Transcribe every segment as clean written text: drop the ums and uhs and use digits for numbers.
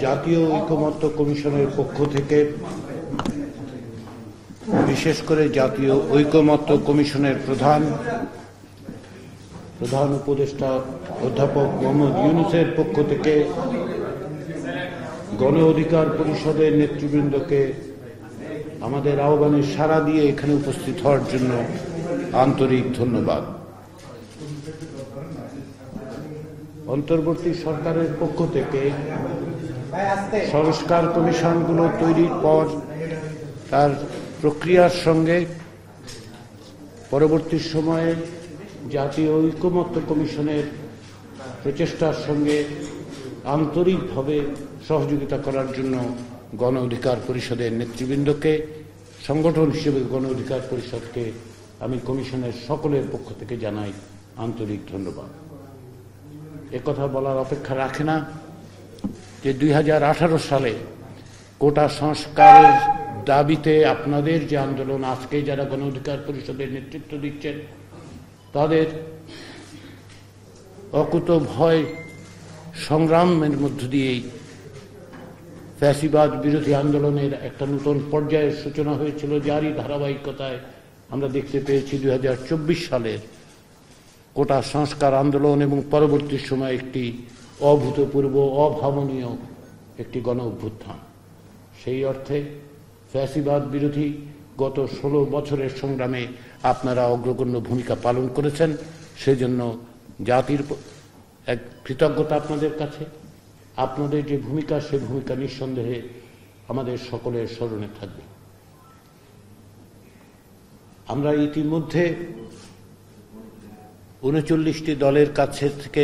জাতীয় ঐকমত্য কমিশনের পক্ষ থেকে, বিশেষ করে জাতীয় ঐকমত্য কমিশনের প্রধান উপদেষ্টা অধ্যাপক মোহাম্মদ ইউনূসের পক্ষ থেকে গণ অধিকার পরিষদের নেতৃবৃন্দকে আমাদের আহ্বানে সাড়া দিয়ে এখানে উপস্থিত হওয়ার জন্য আন্তরিক ধন্যবাদ। অন্তর্বর্তী সরকারের পক্ষ থেকে সংস্কার কমিশনগুলো তৈরির পর তার প্রক্রিয়ার সঙ্গে পরবর্তী সময়ে জাতীয় ঐকমত্য কমিশনের প্রচেষ্টার সঙ্গে আন্তরিকভাবে সহযোগিতা করার জন্য গণ অধিকার পরিষদের নেতৃবৃন্দকে, সংগঠন হিসেবে গণ অধিকার পরিষদকে আমি কমিশনের সকলের পক্ষ থেকে জানাই আন্তরিক ধন্যবাদ। একথা বলার অপেক্ষা রাখে না যে 2018 সালে কোটা সংস্কারের দাবিতে আপনাদের যে আন্দোলন, আজকে যারা গণ অধিকার পরিষদের নেতৃত্ব দিচ্ছেন, তাদের অকুতোভয় সংগ্রামের মধ্য দিয়েই ফ্যাসিবাদ বিরোধী আন্দোলনের একটা নতুন পর্যায়ের সূচনা হয়েছিল, যারই ধারাবাহিকতায় আমরা দেখতে পেয়েছি 2024 সালের কোটা সংস্কার আন্দোলন এবং পরবর্তী সময়ে একটি অভূতপূর্ব, অভাবনীয় একটি গণ অভ্যুত্থান। সেই অর্থে ফ্যাসিবাদ বিরোধী গত 16 বছরের সংগ্রামে আপনারা অগ্রগণ্য ভূমিকা পালন করেছেন। সেজন্য জাতির এক কৃতজ্ঞতা আপনাদের কাছে। আপনাদের যে ভূমিকা, সে ভূমিকা নিঃসন্দেহে আমাদের সকলের স্মরণে থাকবে। আমরা ইতিমধ্যে 39টি দলের কাছে থেকে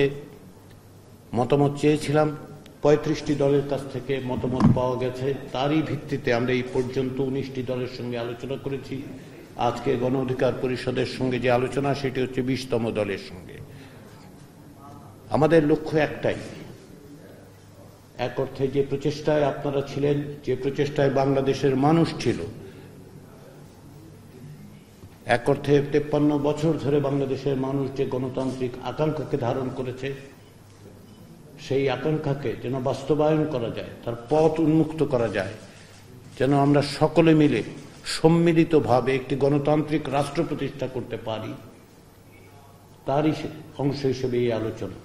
মতামত চেয়েছিলাম, 35টি দলের কাছ থেকে মতামত পাওয়া গেছে। তারই ভিত্তিতে আমরা এই পর্যন্ত 19টি দলের সঙ্গে আলোচনা করেছি। আজকে গণ অধিকার পরিষদের সঙ্গে যে আলোচনা, সেটি হচ্ছে 20তম দলের সঙ্গে। আমাদের লক্ষ্য একটাই, এক অর্থে যে প্রচেষ্টায় আপনারা ছিলেন, যে প্রচেষ্টায় বাংলাদেশের মানুষ ছিল, এক অর্থে 53 বছর ধরে বাংলাদেশের মানুষ যে গণতান্ত্রিক আকাঙ্ক্ষাকে ধারণ করেছে, সেই আকাঙ্ক্ষাকে যেন বাস্তবায়ন করা যায়, তার পথ উন্মুক্ত করা যায়, যেন আমরা সকলে মিলে সম্মিলিতভাবে একটি গণতান্ত্রিক রাষ্ট্র প্রতিষ্ঠা করতে পারি, তারই অংশ হিসেবে এই আলোচনা।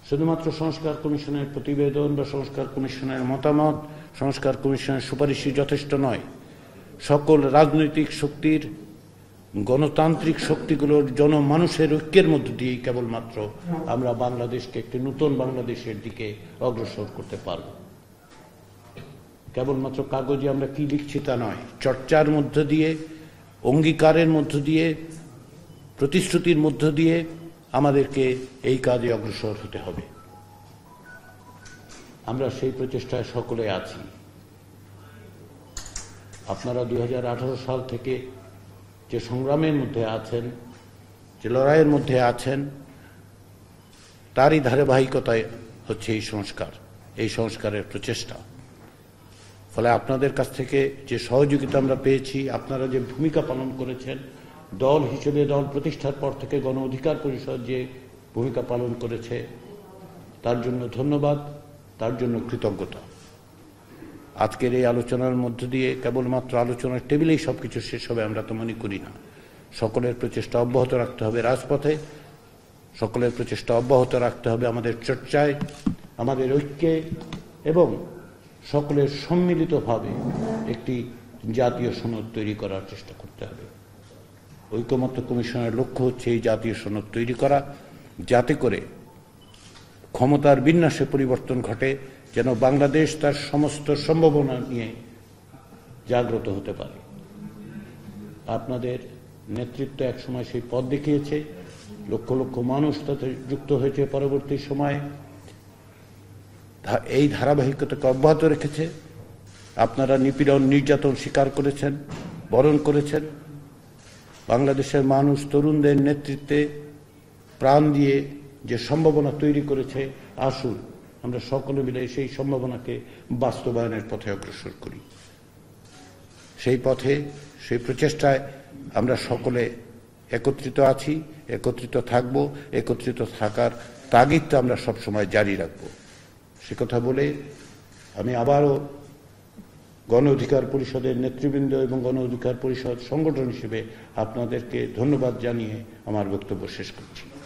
শুধুমাত্র সংস্কার কমিশনের প্রতিবেদন বা সংস্কার কমিশনের মতামত, সংস্কার কমিশনের সুপারিশই যথেষ্ট নয়। সকল রাজনৈতিক শক্তির, গণতান্ত্রিক শক্তিগুলোর জনমানুষের ঐক্যের মধ্য দিয়ে কেবলমাত্র আমরা বাংলাদেশকে একটি নতুন বাংলাদেশের দিকে অগ্রসর করতে পারব। কেবলমাত্র কাগজে আমরা কি লিখছি তা নয়, চর্চার মধ্য দিয়ে, অঙ্গীকারের মধ্য দিয়ে, প্রতিশ্রুতির মধ্য দিয়ে আমাদেরকে এই কাজে অগ্রসর হতে হবে। আমরা সেই প্রচেষ্টায় সকলে আছি। আপনারা 2018 সাল থেকে যে সংগ্রামের মধ্যে আছেন, যে লড়াইয়ের মধ্যে আছেন, তারই ধারাবাহিকতায় হচ্ছে এই সংস্কারের প্রচেষ্টা। ফলে আপনাদের কাছ থেকে যে সহযোগিতা আমরা পেয়েছি, আপনারা যে ভূমিকা পালন করেছেন, দল হিসেবে দল প্রতিষ্ঠার পর থেকে গণ অধিকার পরিষদ যে ভূমিকা পালন করেছে, তার জন্য ধন্যবাদ, তার জন্য কৃতজ্ঞতা। আজকের এই আলোচনার মধ্য দিয়ে কেবলমাত্র আলোচনার টেবিলেই সবকিছু শেষ হবে আমরা তো মনে করি না। সকলের প্রচেষ্টা অব্যাহত রাখতে হবে রাজপথে, সকলের প্রচেষ্টা অব্যাহত রাখতে হবে আমাদের চর্চায়, আমাদের ঐক্যে, এবং সকলের সম্মিলিতভাবে একটি জাতীয় সনদ তৈরি করার চেষ্টা করতে হবে। ঐকমত্য কমিশনের লক্ষ্য হচ্ছে এই জাতীয় সনদ তৈরি করা, যাতে করে ক্ষমতার বিন্যাসে পরিবর্তন ঘটে, যেন বাংলাদেশ তার সমস্ত সম্ভাবনা নিয়ে জাগ্রত হতে পারে। আপনাদের নেতৃত্ব একসময় সেই পথ দেখিয়েছে, লক্ষ লক্ষ মানুষ তাতে যুক্ত হয়েছে। পরবর্তী সময়ে এই ধারাবাহিকতাকে অব্যাহত রেখেছে। আপনারা নিপীড়ন, নির্যাতন স্বীকার করেছেন, বরণ করেছেন। বাংলাদেশের মানুষ তরুণদের নেতৃত্বে প্রাণ দিয়ে যে সম্ভাবনা তৈরি করেছে, আসুন আমরা সকলে মিলে সেই সম্ভাবনাকে বাস্তবায়নের পথে অগ্রসর করি। সেই পথে, সেই প্রচেষ্টায় আমরা সকলে একত্রিত আছি, একত্রিত থাকব। একত্রিত থাকার তাগিদটা আমরা সবসময় জারি রাখব। সে কথা বলে আমি আবারও গণ অধিকার পরিষদের নেতৃবৃন্দ এবং গণ অধিকার পরিষদ সংগঠন হিসেবে আপনাদেরকে ধন্যবাদ জানিয়ে আমার বক্তব্য শেষ করছি।